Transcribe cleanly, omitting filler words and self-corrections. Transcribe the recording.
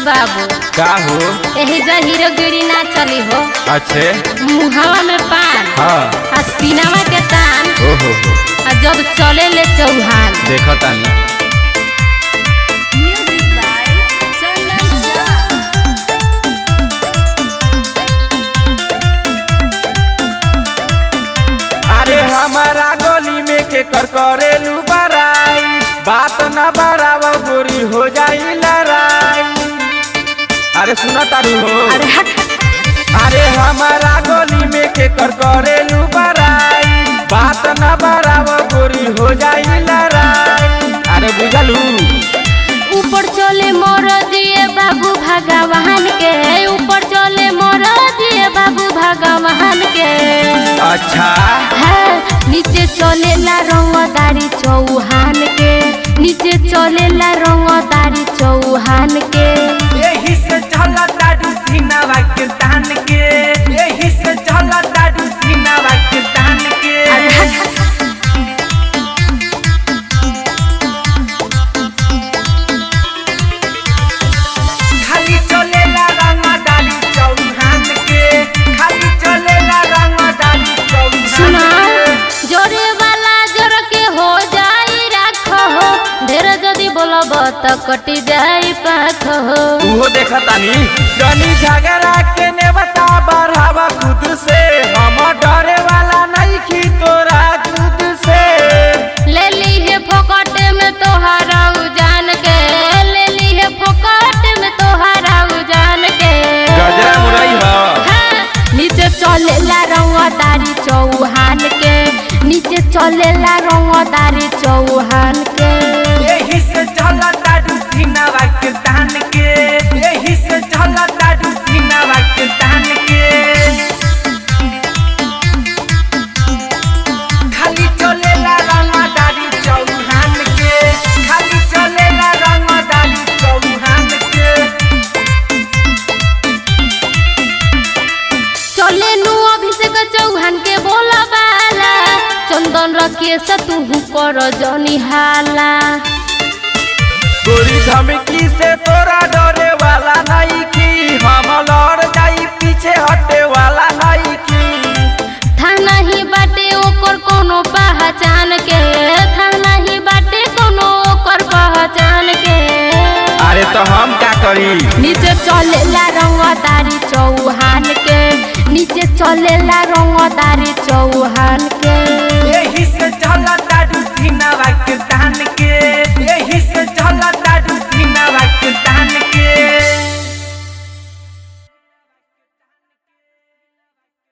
बाबू का हो? यही जा हीरोगिरी ना चली हो। अच्छे मुहावा में पान हाँ सीनावा के तान ओहो जब चले ले चौहान। देखो तानी अरे हमारा गली में के कर करेलू बराई बात न बढ़ाव गोरी हो जाई लड़ाई। अरे सुना तारू हो अरे हट अरे हमारा गली में के कर करेलू बराई बात न बढ़ाव गोरी हो जाई लड़ाई। अरे बुझलू ऊपर चले मोर दिए बाबू भगवान के ऊपर चले मोर दिए बाबू भगवान के। अच्छा है नीचे चलेला रंगदारी चौहान के नीचे चलेला रंगदारी चौहान के। यही से चला दादू सीनावा के तान के यही से चला दादू सीनावा के तान के। अरे हट खाली चलेला रंगदारी चौहान के खाली चलेला रंगदारी सुना चौहान के। जोरे वाला जोर के हो जाई राख हो ढेर जदी बोलब त कटी जाई पाख हो। उहो देखा तानी जनी झगड़ा के ने बता बढ़ावा खुद से हम डरे वाला नहीं की तोरा खुद से। ले ली है फोकट में तोहरा जान के ले ली है फोकट में तोहरा जान के। गजरा मुरई हो हाँ, नीचे चलेला रंगदारी चौहान के नीचे चलेला रंगदारी चौहान के। यही से चला दादू सीनावा के तान के यही से चला दादू सीनावा के तान के। खाली चलेला रंगदारी चौहान के खाली चलेला रंगदारी चौहान के। चले नु अभिषेक चौहान के बोला बाला चंदन रखे तू कर जनी हाला। गोरी धमकी से तोरा डरे वाला नहीं की हम लड़ जाई पीछे हटे वाला नहीं की। थाना ही बाटे ओकर कोनो पहचान के थाना ही बाटे कोनो ओकर पहचान के। अरे तो हम क्या करी नीचे चलेला रंगदारी चौहान के नीचे चलेला रंगदारी चौहान के। यही से चला दादू सीनावा